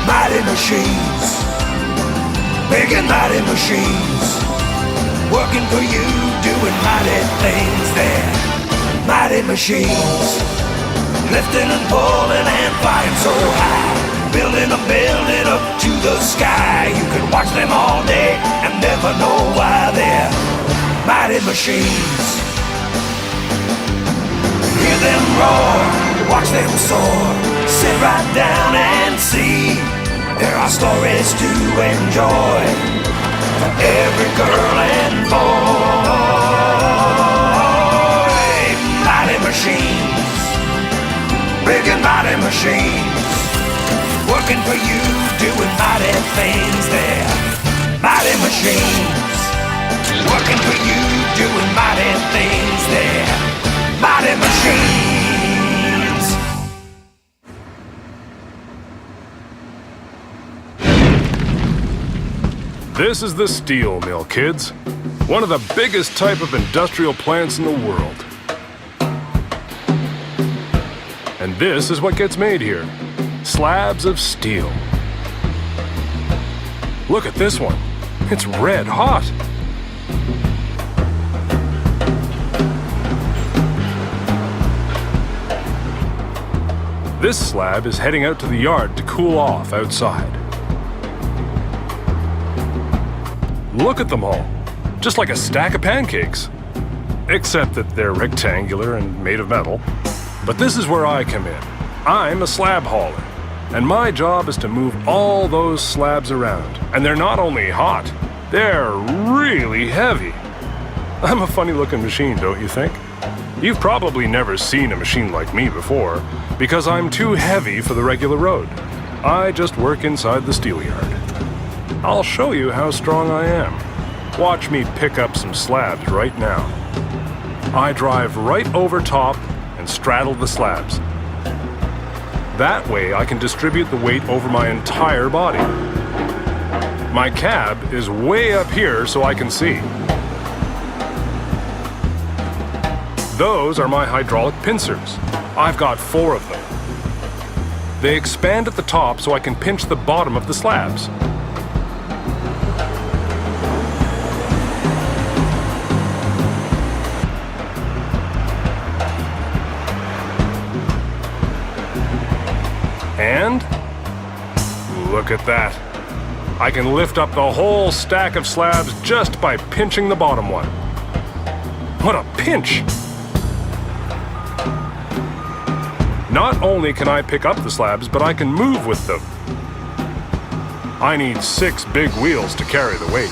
Mighty machines, big and mighty machines, working for you, doing mighty things there. Mighty machines, lifting and pulling and flying so high, building up to the sky. You can watch them all day and never know why they're mighty machines. Hear them roar, watch them soar, sit right down and see. There are stories to enjoy for every girl and boy. Mighty machines, big and mighty machines, working for you, doing mighty things there. Mighty machines, working for you, doing mighty things there. Mighty machines. This is the steel mill, kids. One of the biggest type of industrial plants in the world. And this is what gets made here. Slabs of steel. Look at this one. It's red hot. This slab is heading out to the yard to cool off outside. Look at them all, just like a stack of pancakes. Except that they're rectangular and made of metal. But this is where I come in. I'm a slab hauler, and my job is to move all those slabs around. And they're not only hot, they're really heavy. I'm a funny-looking machine, don't you think? You've probably never seen a machine like me before, because I'm too heavy for the regular road. I just work inside the steel yard. I'll show you how strong I am. Watch me pick up some slabs right now. I drive right over top and straddle the slabs. That way I can distribute the weight over my entire body. My cab is way up here so I can see. Those are my hydraulic pincers. I've got 4 of them. They expand at the top so I can pinch the bottom of the slabs. And look at that. I can lift up the whole stack of slabs just by pinching the bottom one. What a pinch! Not only can I pick up the slabs, but I can move with them. I need 6 big wheels to carry the weight.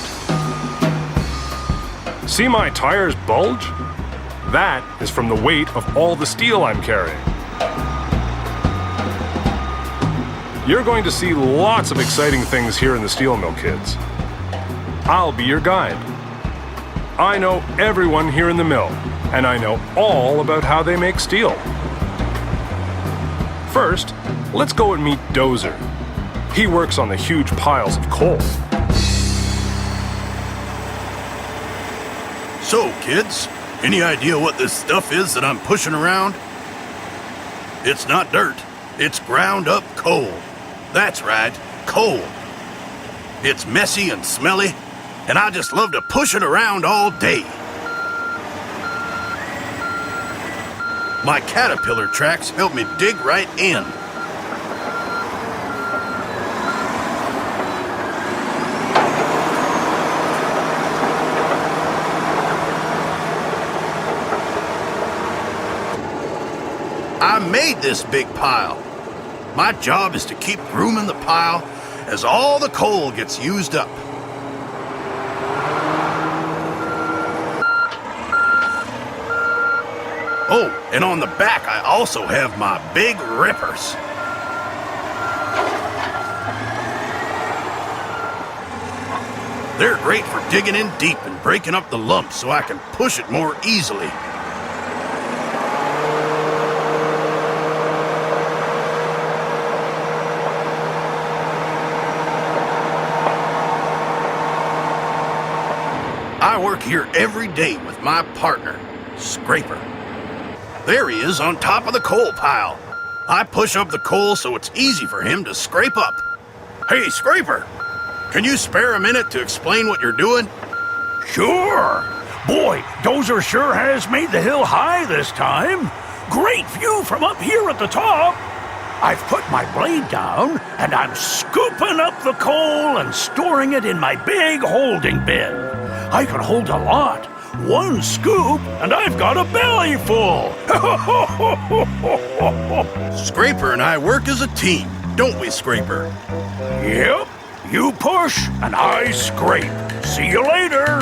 See my tires bulge? That is from the weight of all the steel I'm carrying. You're going to see lots of exciting things here in the steel mill, kids. I'll be your guide. I know everyone here in the mill, and I know all about how they make steel. First, let's go and meet Dozer. He works on the huge piles of coal. So, kids, any idea what this stuff is that I'm pushing around? It's not dirt, it's ground up coal. That's right, coal. It's messy and smelly, and I just love to push it around all day. My caterpillar tracks help me dig right in. I made this big pile. My job is to keep grooming the pile as all the coal gets used up. Oh, and on the back I also have my big rippers. They're great for digging in deep and breaking up the lumps so I can push it more easily. I work here every day with my partner, Scraper. There he is on top of the coal pile. I push up the coal so it's easy for him to scrape up. Hey, Scraper, can you spare a minute to explain what you're doing? Sure. Boy, Dozer sure has made the hill high this time. Great view from up here at the top. I've put my blade down, and I'm scooping up the coal and storing it in my big holding bin. I can hold a lot. One scoop, and I've got a belly full. Scraper and I work as a team, don't we, Scraper? Yep. You push, and I scrape. See you later.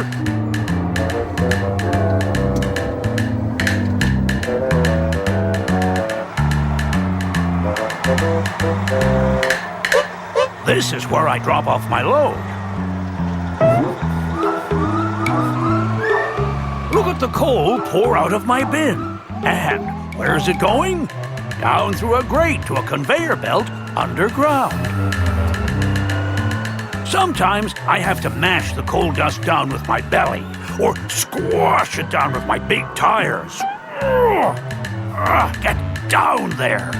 This is where I drop off my load. Look at the coal pour out of my bin. And where's it going? Down through a grate to a conveyor belt underground. Sometimes I have to mash the coal dust down with my belly or squash it down with my big tires. Get down there.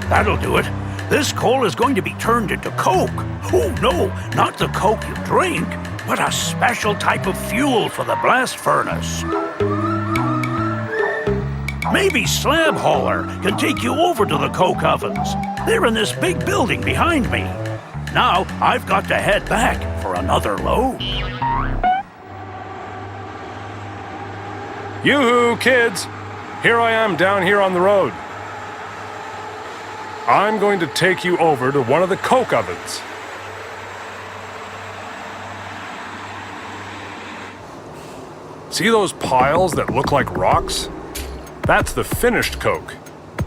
That'll do it. This coal is going to be turned into coke. Oh, no, not the coke you drink, but a special type of fuel for the blast furnace. Maybe Slab Hauler can take you over to the coke ovens. They're in this big building behind me. Now I've got to head back for another load. Yoo-hoo, kids! Here I am down here on the road. I'm going to take you over to one of the coke ovens. See those piles that look like rocks? That's the finished coke.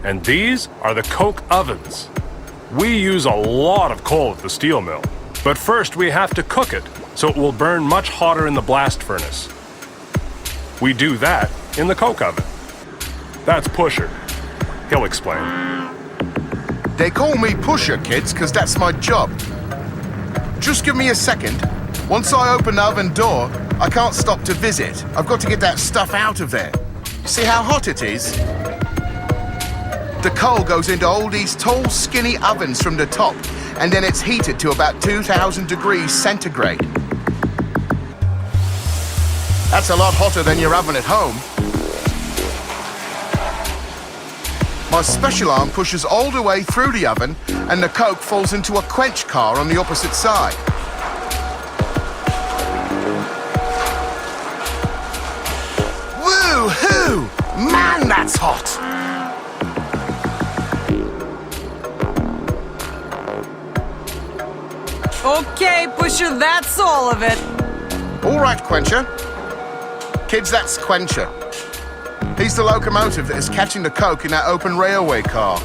And these are the coke ovens. We use a lot of coal at the steel mill, but first we have to cook it so it will burn much hotter in the blast furnace. We do that in the coke oven. That's Pusher. He'll explain. They call me Pusher, kids, because that's my job. Just give me a second. Once I open the oven door, I can't stop to visit. I've got to get that stuff out of there. See how hot it is? The coal goes into all these tall, skinny ovens from the top, and then it's heated to about 2,000 degrees centigrade. That's a lot hotter than your oven at home. My special arm pushes all the way through the oven, and the coke falls into a quench car on the opposite side. Woo-hoo! Man, that's hot! Okay, Pusher, that's all of it. All right, Quencher. Kids, that's Quencher. He's the locomotive that is catching the coke in that open railway car.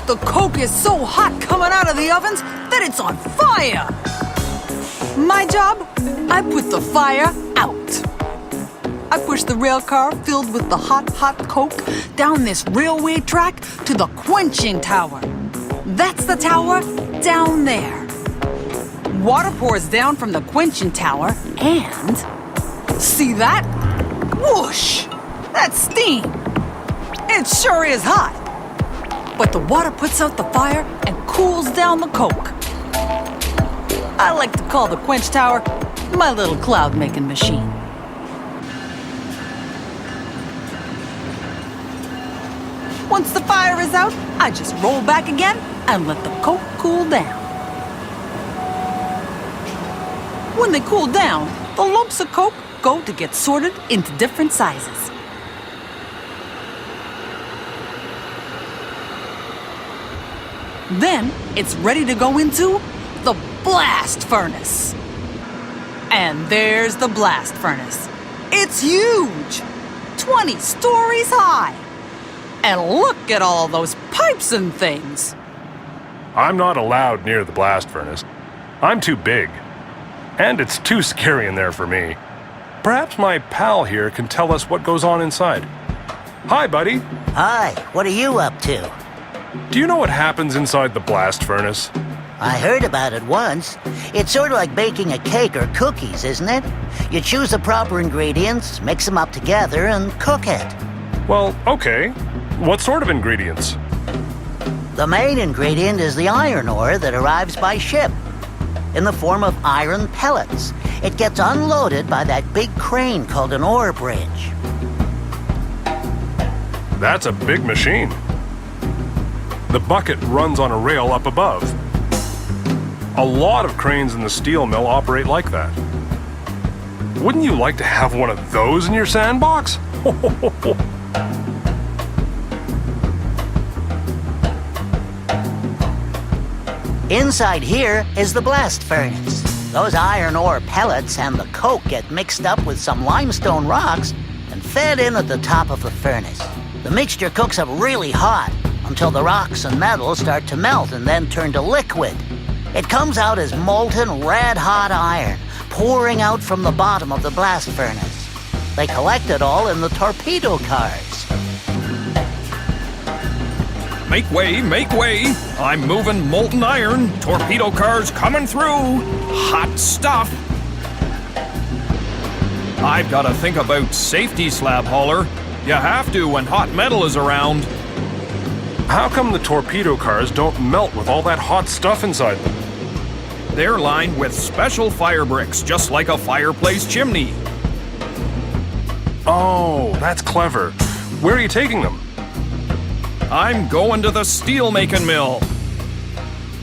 The coke is so hot coming out of the ovens that it's on fire. My job? I put the fire out. I push the rail car filled with the hot coke down this railway track to the quenching tower. That's the tower down there. Water pours down from the quenching tower and... see that? Whoosh! That's steam. It sure is hot. But the water puts out the fire and cools down the coke. I like to call the quench tower my little cloud-making machine. Once the fire is out, I just roll back again and let the coke cool down. When they cool down, the lumps of coke go to get sorted into different sizes. Then it's ready to go into the blast furnace. And there's the blast furnace. It's huge, 20 stories high. And look at all those pipes and things. I'm not allowed near the blast furnace. I'm too big. And it's too scary in there for me. Perhaps my pal here can tell us what goes on inside. Hi, buddy. Hi, what are you up to? Do you know what happens inside the blast furnace? I heard about it once. It's sort of like baking a cake or cookies, isn't it? You choose the proper ingredients, mix them up together, and cook it. Well, okay. What sort of ingredients? The main ingredient is the iron ore that arrives by ship in the form of iron pellets. It gets unloaded by that big crane called an ore bridge. That's a big machine. The bucket runs on a rail up above. A lot of cranes in the steel mill operate like that. Wouldn't you like to have one of those in your sandbox? Inside here is the blast furnace. Those iron ore pellets and the coke get mixed up with some limestone rocks and fed in at the top of the furnace. The mixture cooks up really hot until the rocks and metal start to melt and then turn to liquid. It comes out as molten red-hot iron, pouring out from the bottom of the blast furnace. They collect it all in the torpedo cars. Make way, make way. I'm moving molten iron. Torpedo cars coming through. Hot stuff. I've got to think about safety, slab hauler. You have to when hot metal is around. How come the torpedo cars don't melt with all that hot stuff inside them? They're lined with special fire bricks, just like a fireplace chimney. Oh, that's clever. Where are you taking them? I'm going to the steel-making mill.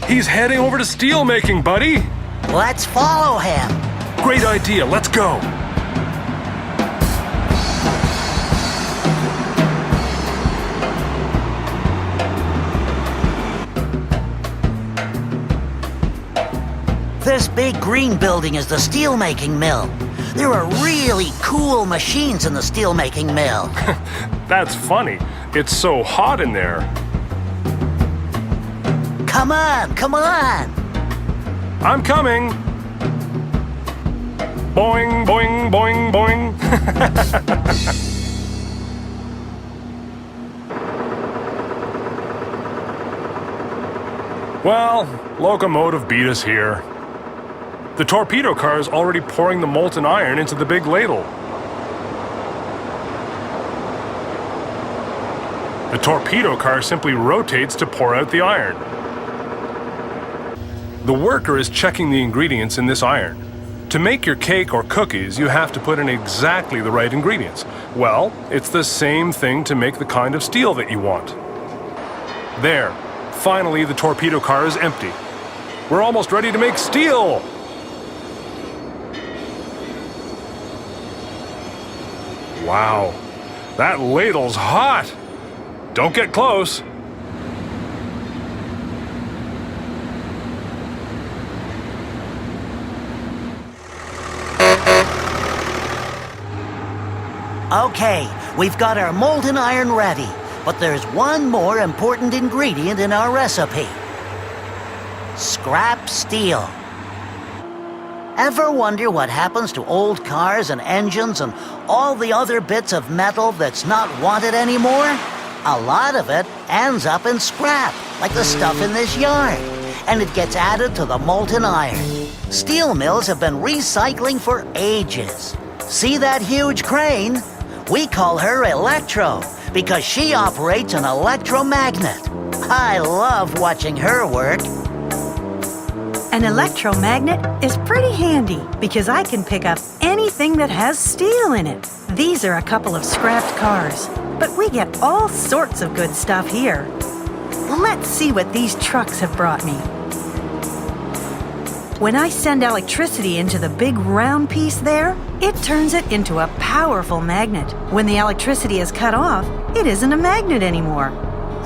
He's heading over to steel making, buddy. Let's follow him. Great idea. Let's go. This big green building is the steel-making mill. There are really cool machines in the steel-making mill. That's funny. It's so hot in there. Come on, come on. I'm coming. Boing, boing, boing, boing. Well, locomotive beat us here. The torpedo car is already pouring the molten iron into the big ladle. The torpedo car simply rotates to pour out the iron. The worker is checking the ingredients in this iron. To make your cake or cookies, you have to put in exactly the right ingredients. Well, it's the same thing to make the kind of steel that you want. There, finally the torpedo car is empty. We're almost ready to make steel! Wow, that ladle's hot! Don't get close. Okay, we've got our molten iron ready, but there's one more important ingredient in our recipe. Scrap steel. Ever wonder what happens to old cars and engines and all the other bits of metal that's not wanted anymore? A lot of it ends up in scrap, like the stuff in this yard, and it gets added to the molten iron. Steel mills have been recycling for ages. See that huge crane? We call her Electro because she operates an electromagnet. I love watching her work. An electromagnet is pretty handy because I can pick up anything that has steel in it. These are a couple of scrapped cars, but we get all sorts of good stuff here. Let's see what these trucks have brought me. When I send electricity into the big round piece there, it turns it into a powerful magnet. When the electricity is cut off, it isn't a magnet anymore.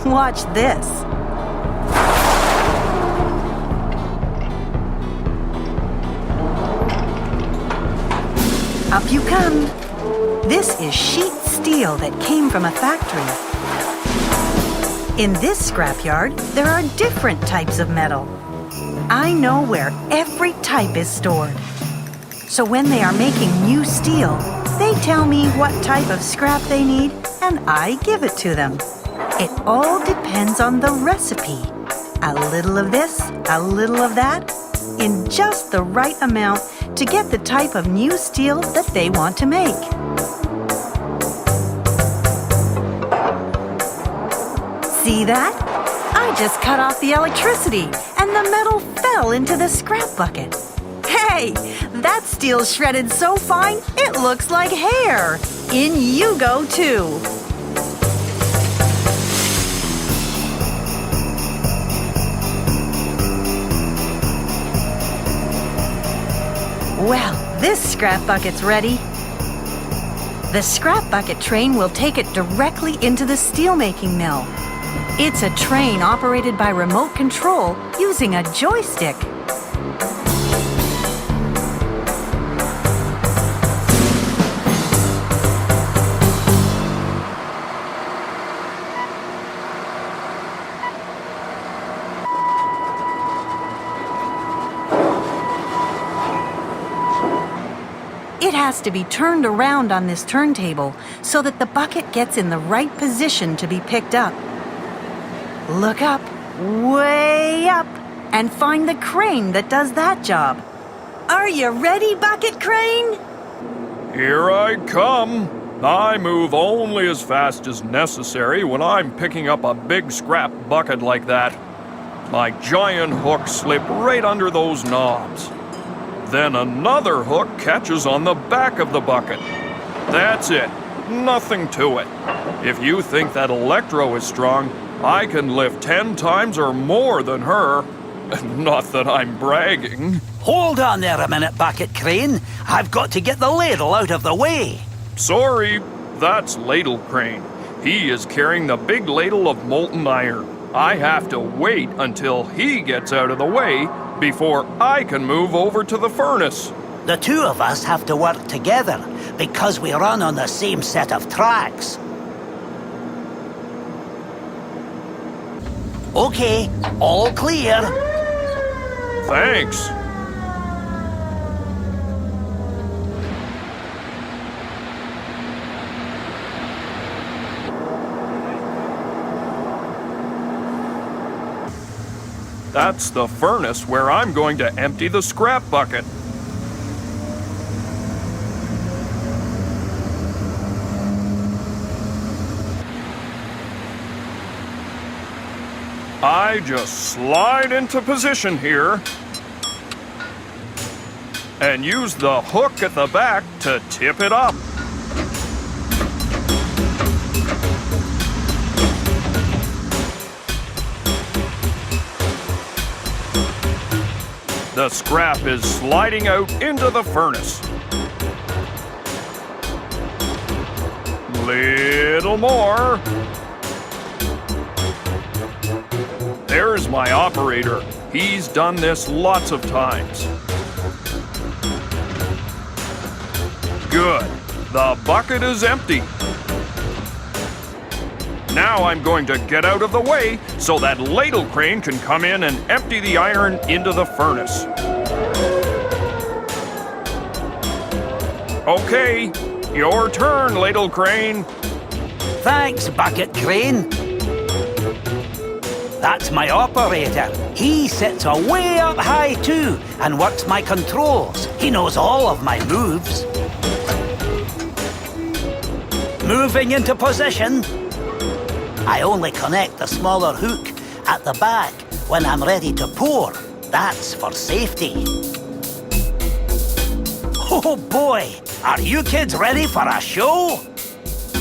Watch this. Up you come. This is sheet steel that came from a factory. In this scrapyard, there are different types of metal. I know where every type is stored. So when they are making new steel, they tell me what type of scrap they need, and I give it to them. It all depends on the recipe. A little of this, a little of that, in just the right amount to get the type of new steel that they want to make. See that? I just cut off the electricity and the metal fell into the scrap bucket. Hey, that steel's shredded so fine it looks like hair. In you go too. Well, this scrap bucket's ready. The scrap bucket train will take it directly into the steelmaking mill. It's a train operated by remote control using a joystick. It has to be turned around on this turntable so that the bucket gets in the right position to be picked up. Look up, way up, and find the crane that does that job. Are you ready, Bucket Crane? Here I come. I move only as fast as necessary when I'm picking up a big scrap bucket like that. My giant hooks slip right under those knobs. Then another hook catches on the back of the bucket. That's it. Nothing to it. If you think that Electro is strong, I can lift 10 times or more than her. Not that I'm bragging. Hold on there a minute, Bucket Crane. I've got to get the ladle out of the way. Sorry, that's Ladle Crane. He is carrying the big ladle of molten iron. I have to wait until he gets out of the way before I can move over to the furnace. The two of us have to work together because we run on the same set of tracks. Okay, all clear. Thanks. That's the furnace where I'm going to empty the scrap bucket. I just slide into position here and use the hook at the back to tip it up. The scrap is sliding out into the furnace. Little more. There's my operator. He's done this lots of times. Good. The bucket is empty. Now I'm going to get out of the way so that Ladle Crane can come in and empty the iron into the furnace. Okay, your turn, Ladle Crane. Thanks, Bucket Crane. That's my operator. He sits way up high too and works my controls. He knows all of my moves. Moving into position. I only connect the smaller hook at the back when I'm ready to pour. That's for safety. Oh boy, are you kids ready for a show?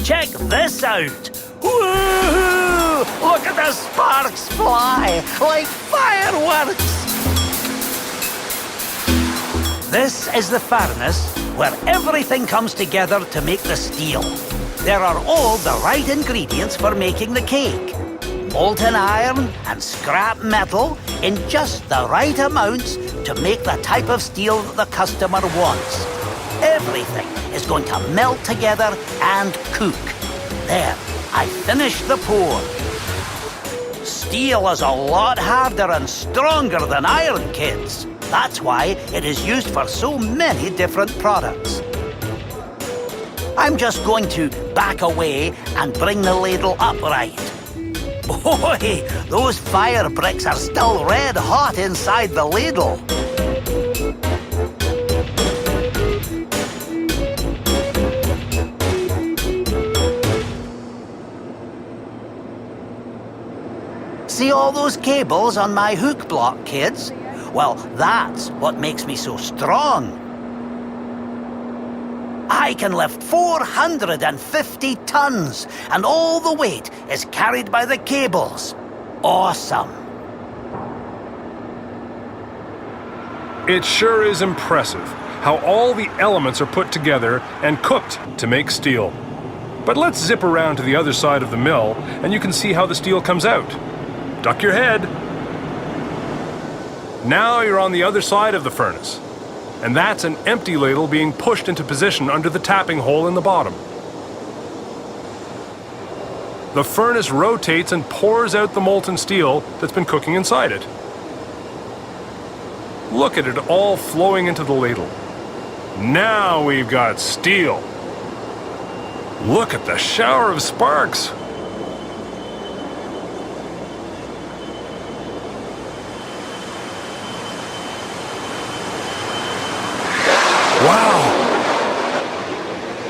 Check this out. Woo! Look at the sparks fly like fireworks. This is the furnace where everything comes together to make the steel. There are all the right ingredients for making the cake. Molten iron and scrap metal in just the right amounts to make the type of steel that the customer wants. Everything is going to melt together and cook. There, I finished the pour. Steel is a lot harder and stronger than iron, kids. That's why it is used for so many different products. I'm just going to back away and bring the ladle upright. Boy, those fire bricks are still red hot inside the ladle. See all those cables on my hook block, kids? Well, that's what makes me so strong. I can lift 450 tons, and all the weight is carried by the cables. Awesome. It sure is impressive how all the elements are put together and cooked to make steel. But let's zip around to the other side of the mill and you can see how the steel comes out. Duck your head. Now you're on the other side of the furnace. And that's an empty ladle being pushed into position under the tapping hole in the bottom. The furnace rotates and pours out the molten steel that's been cooking inside it. Look at it all flowing into the ladle. Now we've got steel. Look at the shower of sparks. Wow!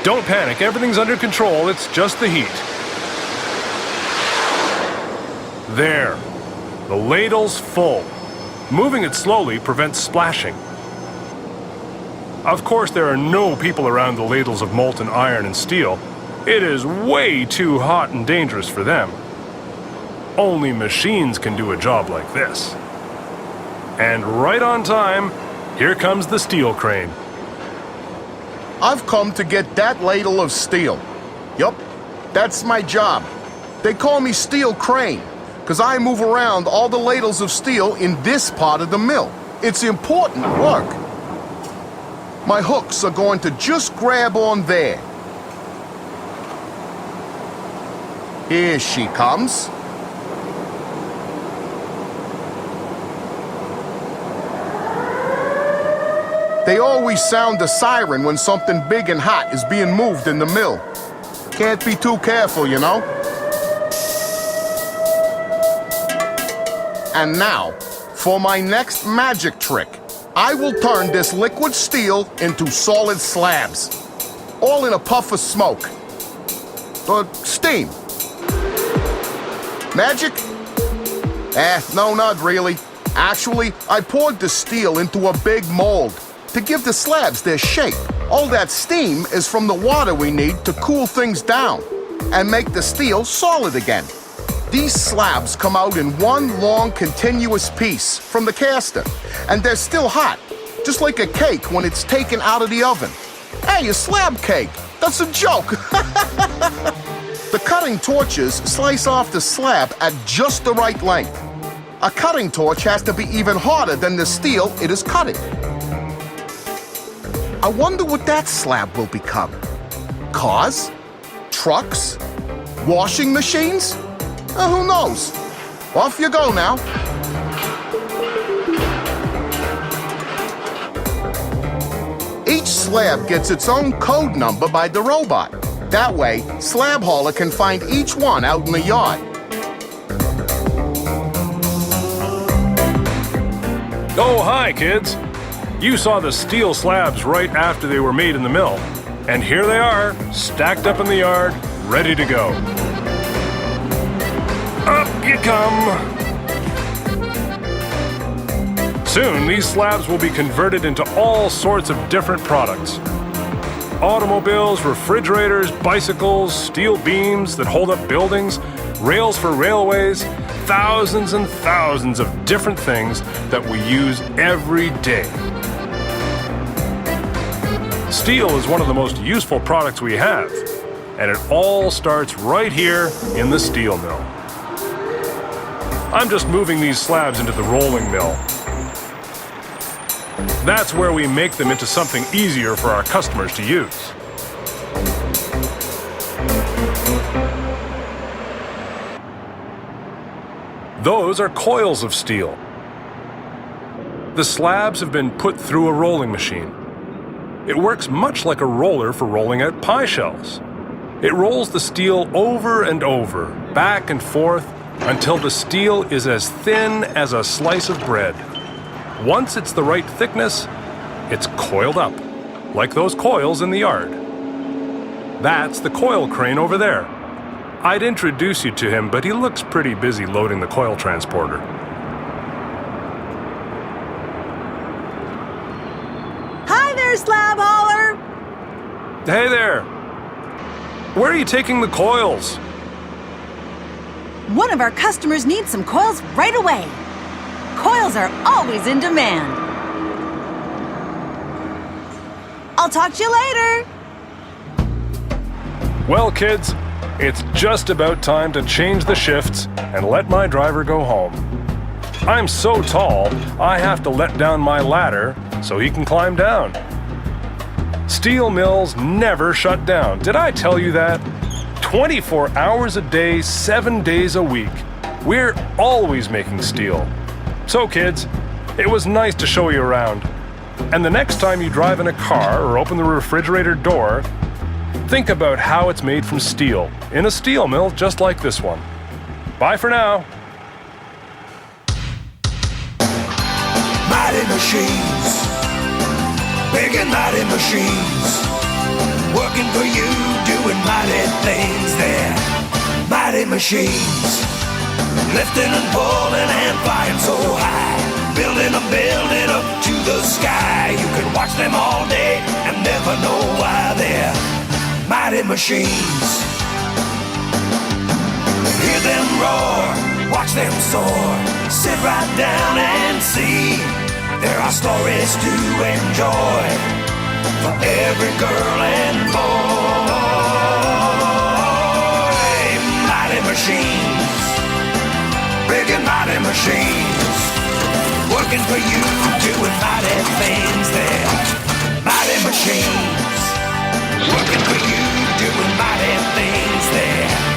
Don't panic, everything's under control, it's just the heat. There, the ladle's full. Moving it slowly prevents splashing. Of course, there are no people around the ladles of molten iron and steel. It is way too hot and dangerous for them. Only machines can do a job like this. And right on time, here comes the steel crane. I've come to get that ladle of steel. Yup, that's my job. They call me Steel Crane, because I move around all the ladles of steel in this part of the mill. It's important work. My hooks are going to just grab on there. Here she comes. They always sound a siren when something big and hot is being moved in the mill. Can't be too careful, you know? And now, for my next magic trick, I will turn this liquid steel into solid slabs. All in a puff of smoke. Steam. Magic? No, not really. Actually, I poured the steel into a big mold to give the slabs their shape. All that steam is from the water we need to cool things down and make the steel solid again. These slabs come out in one long continuous piece from the caster, and they're still hot, just like a cake when it's taken out of the oven. Hey, a slab cake! That's a joke! The cutting torches slice off the slab at just the right length. A cutting torch has to be even harder than the steel it is cutting. I wonder what that slab will become. Cars? Trucks? Washing machines? Who knows? Off you go now. Each slab gets its own code number by the robot. That way, Slab Hauler can find each one out in the yard. Oh, hi, kids. You saw the steel slabs right after they were made in the mill. And here they are, stacked up in the yard, ready to go. Up you come. Soon, these slabs will be converted into all sorts of different products. Automobiles, refrigerators, bicycles, steel beams that hold up buildings, rails for railways, thousands and thousands of different things that we use every day. Steel is one of the most useful products we have, and it all starts right here in the steel mill. I'm just moving these slabs into the rolling mill. That's where we make them into something easier for our customers to use. Those are coils of steel. The slabs have been put through a rolling machine. It works much like a roller for rolling out pie shells. It rolls the steel over and over, back and forth, until the steel is as thin as a slice of bread. Once it's the right thickness, it's coiled up, like those coils in the yard. That's the coil crane over there. I'd introduce you to him, but he looks pretty busy loading the coil transporter. Hi there, slab hauler! Hey there! Where are you taking the coils? One of our customers needs some coils right away. Coils are always in demand. I'll talk to you later. Well, kids, it's just about time to change the shifts and let my driver go home. I'm so tall, I have to let down my ladder so he can climb down. Steel mills never shut down. Did I tell you that? 24 hours a day, 7 days a week. We're always making steel. So kids, it was nice to show you around. And the next time you drive in a car or open the refrigerator door, think about how it's made from steel in a steel mill just like this one. Bye for now. Mighty machines, big and mighty machines, working for you, doing mighty things there. Mighty machines, lifting and pulling and flying so high, building up to the sky. You can watch them all day and never know why they're mighty machines. Hear them roar, watch them soar, sit right down and see. There are stories to enjoy for every girl and boy. Mighty machines, big and mighty machines, working for you, doing mighty things there. Mighty machines, working for you, doing mighty things there.